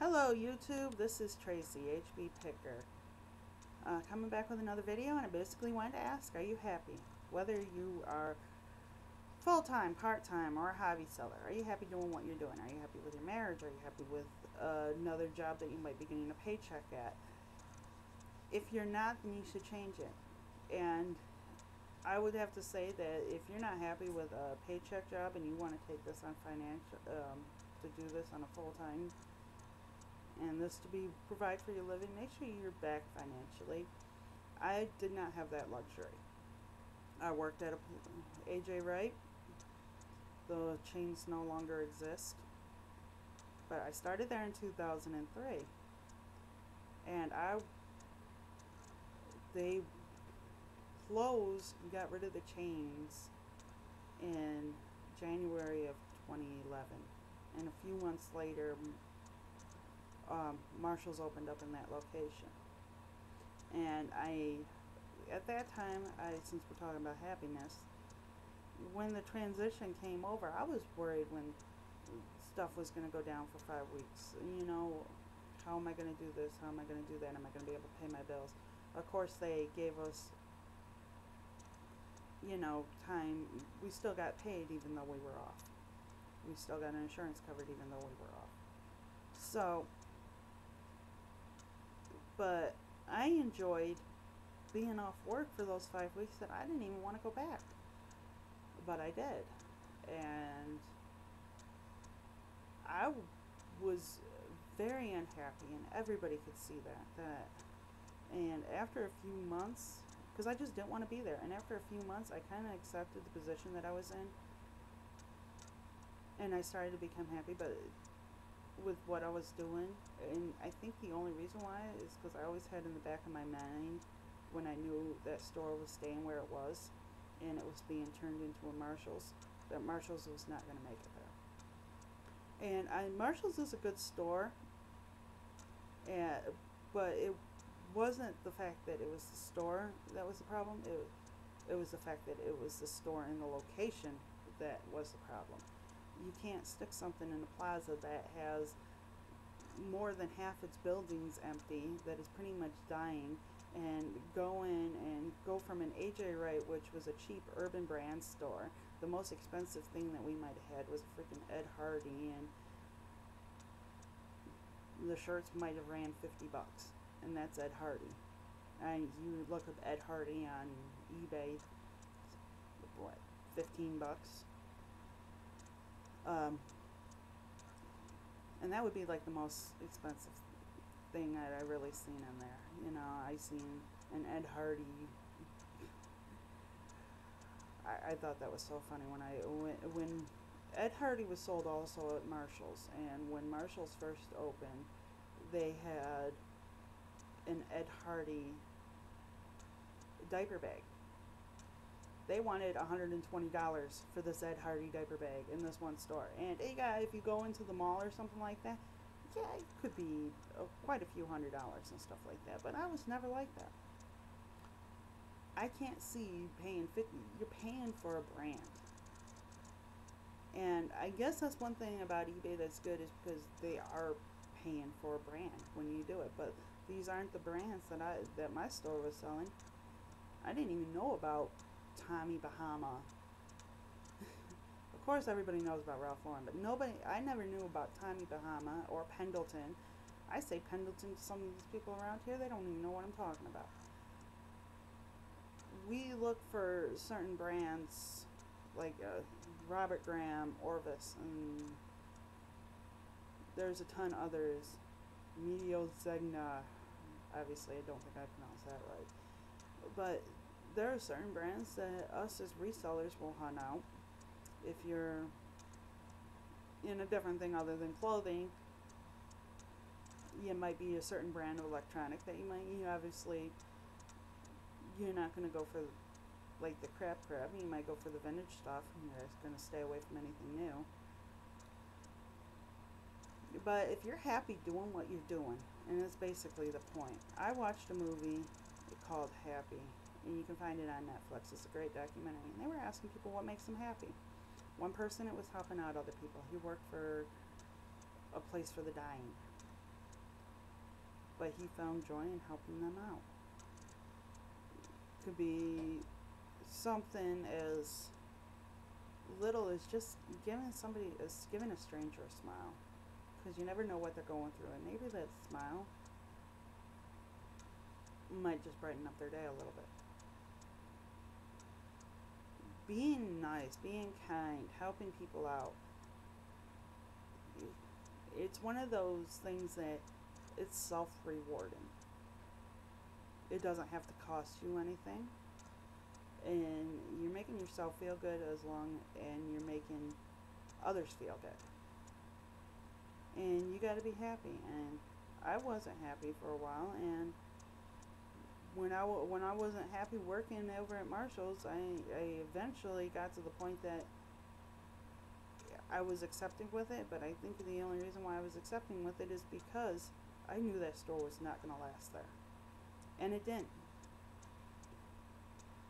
Hello YouTube, this is Tracy, HB Picker. Coming back with another video, and I basically wanted to ask, are you happy? Whether you are full-time, part-time, or a hobby seller, are you happy doing what you're doing? Are you happy with your marriage? Are you happy with another job that you might be getting a paycheck at? If you're not, then you should change it. And I would have to say that if you're not happy with a paycheck job and you want to take this on to do this on a full-time and this to be provide for your living, make sure you're back financially. I did not have that luxury. I worked at a AJ Wright. The chains no longer exist, but I started there in 2003, and they closed and got rid of the chains in January of 2011, and a few months later Marshall's opened up in that location. And at that time, since we're talking about happiness, when the transition came over, I was worried when stuff was going to go down for 5 weeks. You know, how am I going to do this? How am I going to do that? Am I going to be able to pay my bills? Of course, they gave us, time. We still got paid even though we were off. We still got our insurance covered even though we were off. So, but I enjoyed being off work for those 5 weeks that I didn't even want to go back. But I did. And I was very unhappy, and everybody could see that. And after a few months, because I just didn't want to be there, and after a few months I kind of accepted the position that I was in, and I started to become happy, but with what I was doing. And I think the only reason why is because I always had in the back of my mind, when I knew that store was staying where it was and it was being turned into a Marshall's, that Marshall's was not going to make it there. And Marshall's is a good store, but it wasn't the fact that it was the store that was the problem. It was the fact that it was the store and the location that was the problem. You can't stick something in a plaza that has more than half its buildings empty, that is pretty much dying, and go in and go from an AJ Wright, which was a cheap urban brand store. The most expensive thing that we might have had was a freaking Ed Hardy, and the shirts might have ran $50, and that's Ed Hardy. And you look up Ed Hardy on eBay, what, $15? And that would be like the most expensive thing that I really seen in there. I seen an Ed Hardy. I thought that was so funny when Ed Hardy was sold also at Marshall's, and when Marshall's first opened, they had an Ed Hardy diaper bag. They wanted $120 for this Ed Hardy diaper bag in this one store. And if you go into the mall or something like that, yeah, it could be quite a few $100s and stuff like that. But I was never like that. I can't see you paying $50. You're paying for a brand. And I guess that's one thing about eBay that's good, is because they are paying for a brand when you do it. But these aren't the brands that my store was selling. I didn't even know about Tommy Bahama. Of course everybody knows about Ralph Lauren, but I never knew about Tommy Bahama or Pendleton. I say Pendleton to some of these people around here, they don't even know what I'm talking about. We look for certain brands like Robert Graham, Orvis, and there's a ton others. Medio Zegna, obviously I don't think I pronounced that right, but there are certain brands that us as resellers will hunt out. If you're in a different thing other than clothing, you might be a certain brand of electronic that obviously you're not going to go for like the crap. You might go for the vintage stuff, and you're just going to stay away from anything new. But if you're happy doing what you're doing, and that's basically the point. I watched a movie called Happy, and you can find it on Netflix. It's a great documentary, and they were asking people what makes them happy. One person, it was helping out other people. He worked for a place for the dying. but he found joy in helping them out. Could be something as little as just giving a stranger a smile, because you never know what they're going through, and maybe that smile might just brighten up their day a little bit. Being nice, being kind, helping people out, it's one of those things that it's self-rewarding. It doesn't have to cost you anything, and you're making yourself feel good and you're making others feel good. And you got to be happy. And I wasn't happy for a while, and when I wasn't happy working over at Marshall's, I eventually got to the point that I was accepting with it, but I think the only reason why I was accepting with it is because I knew that store was not going to last there. And it didn't.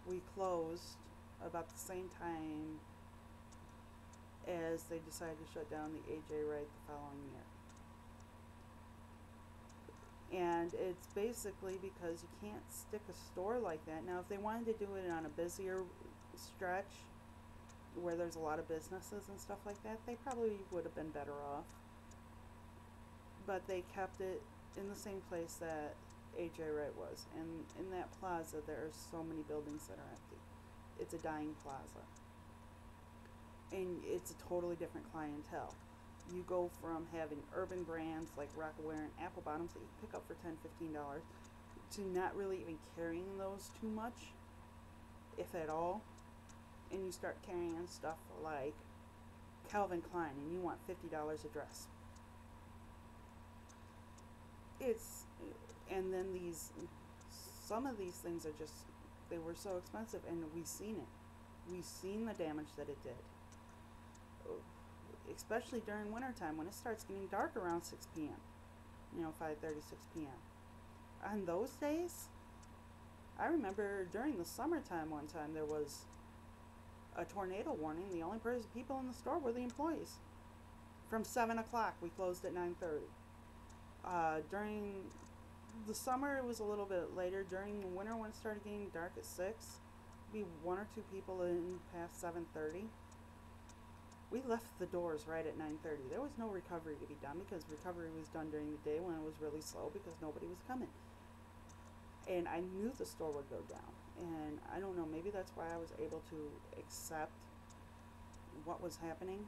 We closed about the same time as they decided to shut down the AJ Wright the following year. And it's basically because you can't stick a store like that. Now, if they wanted to do it on a busier stretch where there's a lot of businesses and stuff like that, they probably would have been better off. But they kept it in the same place that AJ Wright was. And in that plaza, there are so many buildings that are empty. It's a dying plaza. And it's a totally different clientele. You go from having urban brands like Rockaware and Apple Bottoms that you pick up for $10, $15 to not really even carrying those too much, if at all. And you start carrying stuff like Calvin Klein and you want $50 a dress. And then some of these things are just, they were so expensive, and we've seen it. We've seen the damage that it did. Especially during wintertime when it starts getting dark around 6 p.m. 5:30, 6 p.m. On those days, I remember during the summertime one time there was a tornado warning. The only people in the store were the employees. From 7 o'clock, we closed at 9:30. During the summer, it was a little bit later. During the winter, when it started getting dark at 6, be one or two people in past 7:30. We left the doors right at 9:30. There was no recovery to be done because recovery was done during the day when it was really slow because nobody was coming. And I knew the store would go down. And I don't know, maybe that's why I was able to accept what was happening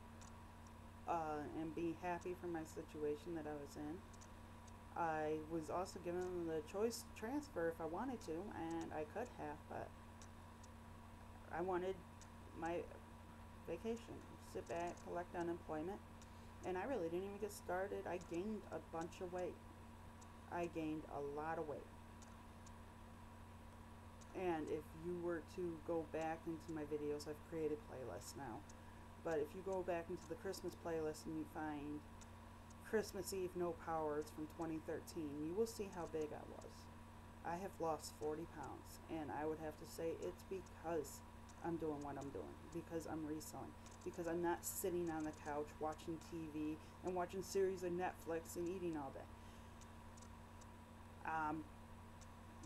and be happy for my situation that I was in. I was also given the choice to transfer if I wanted to, and I could have, but I wanted my vacation, sit back, collect unemployment, and I really didn't even get started. I gained a bunch of weight. I gained a lot of weight. And if you were to go back into my videos, I've created playlists now, but if you go back into the Christmas playlist and you find Christmas Eve No Powers from 2013, you will see how big I was. I have lost 40 pounds, and I would have to say it's because I'm doing what I'm doing, because I'm reselling, because I'm not sitting on the couch watching TV and watching series of Netflix and eating all day.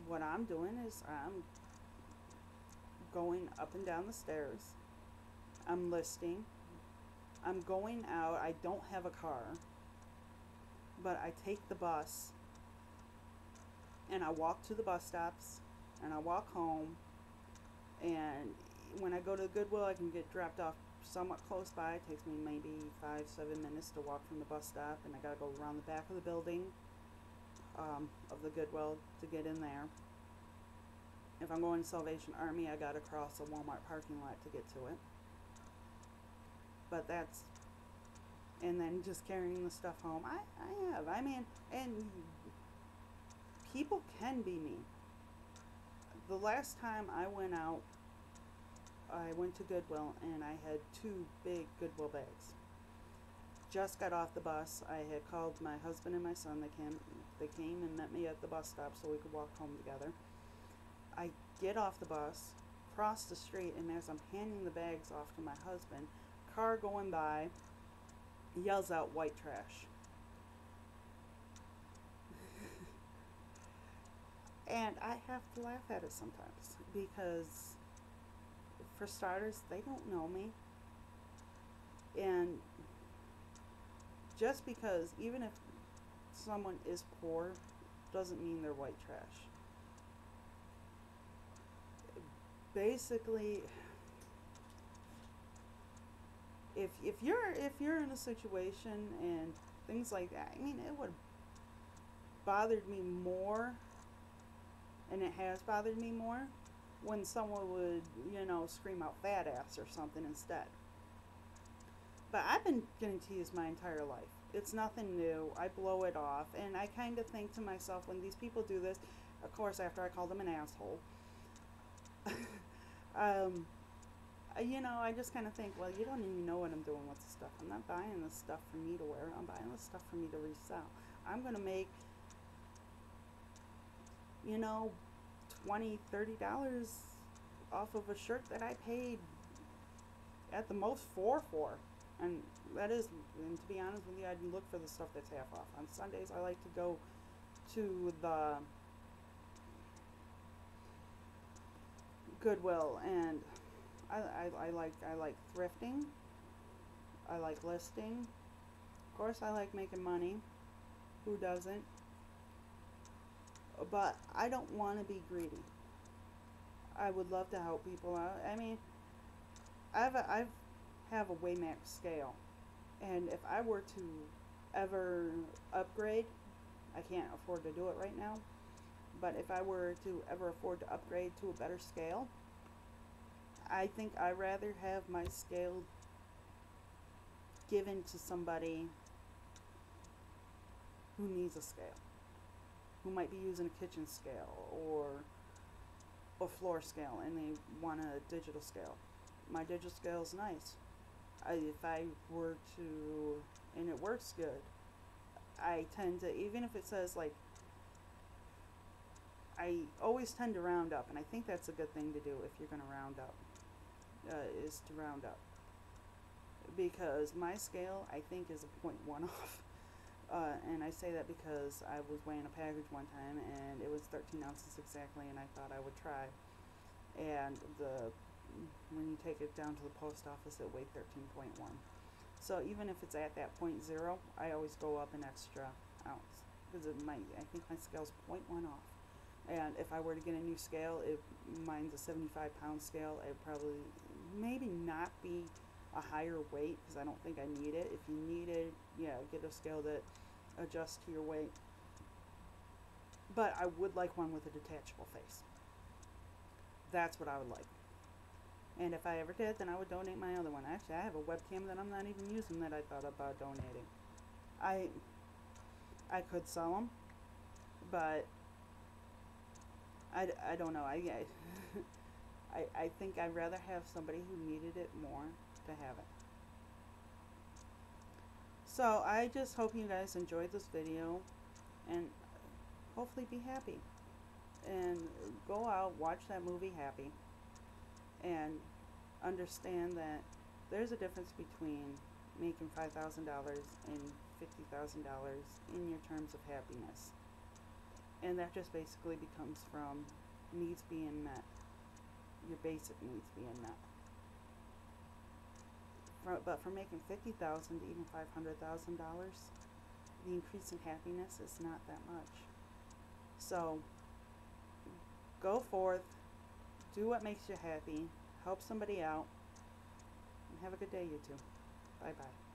What I'm doing is I'm going up and down the stairs. I'm listing. I'm going out. I don't have a car, but I take the bus and I walk to the bus stops and I walk home, and when I go to the Goodwill I can get dropped off somewhat close by. It takes me maybe 5-7 minutes to walk from the bus stop, and I gotta go around the back of the building of the Goodwill to get in there. If I'm going to Salvation Army, I gotta cross a Walmart parking lot to get to it. But that's, and then just carrying the stuff home. I mean, and people can be mean. The last time I went out, I went to Goodwill and I had 2 big Goodwill bags. Just got off the bus. I had called my husband and my son. They came and met me at the bus stop so we could walk home together. I get off the bus, cross the street, and as I'm handing the bags off to my husband, car going by yells out white trash. And I have to laugh at it sometimes because, for starters, they don't know me. And just because, even if someone is poor, doesn't mean they're white trash. Basically, if you're in a situation and things like that, I mean, it would have bothered me more, and it has bothered me more, when someone would, scream out fat ass or something instead. But I've been getting teased my entire life. It's nothing new. I blow it off, and I kind of think to myself, when these people do this, of course, after I call them an asshole, I just kind of think, well, you don't even know what I'm doing with the stuff. I'm not buying this stuff for me to wear. I'm buying this stuff for me to resell. I'm going to make, $20, $30 off of a shirt that I paid at the most $4 for. And that is, and to be honest with you, I look for the stuff that's half off. On Sundays, I like to go to the Goodwill, and I like thrifting. I like listing. Of course, I like making money. Who doesn't? But I don't want to be greedy. I would love to help people out. I mean, I have a Waymax scale, and if I were to ever upgrade, I can't afford to do it right now, but if I were to ever afford to upgrade to a better scale, I think I'd rather have my scale given to somebody who needs a scale, who might be using a kitchen scale or a floor scale, and they want a digital scale. My digital scale is nice. If I were to, and it works good, I tend to, even if it says like, I always tend to round up, and I think that's a good thing to do if you're going to round up, is to round up. Because my scale, I think, is a 0.1 off. And I say that because I was weighing a package one time, and it was 13 ounces exactly, and I thought I would try. And when you take it down to the post office, it weighed 13.1. So even if it's at that 0.0, I always go up an extra ounce, because I think my scale's 0.1 off. And if I were to get a new scale, mine's a 75-pound scale, it'd probably maybe not be a higher weight, because I don't think I need it. If you need it, yeah, get a scale that adjusts to your weight. But I would like one with a detachable face. That's what I would like. And if I ever did, then I would donate my other one. Actually, I have a webcam that I'm not even using that I thought about donating. I could sell them, but I don't know. I think I'd rather have somebody who needed it more to have it. So I just hope you guys enjoyed this video, and hopefully be happy. And go out, watch that movie Happy, and understand that there's a difference between making $5,000 and $50,000 in your terms of happiness. And that just basically becomes from needs being met, your basic needs being met. But for making $50,000 to even $500,000, the increase in happiness is not that much. So go forth, do what makes you happy, help somebody out, and have a good day, you two. Bye-bye.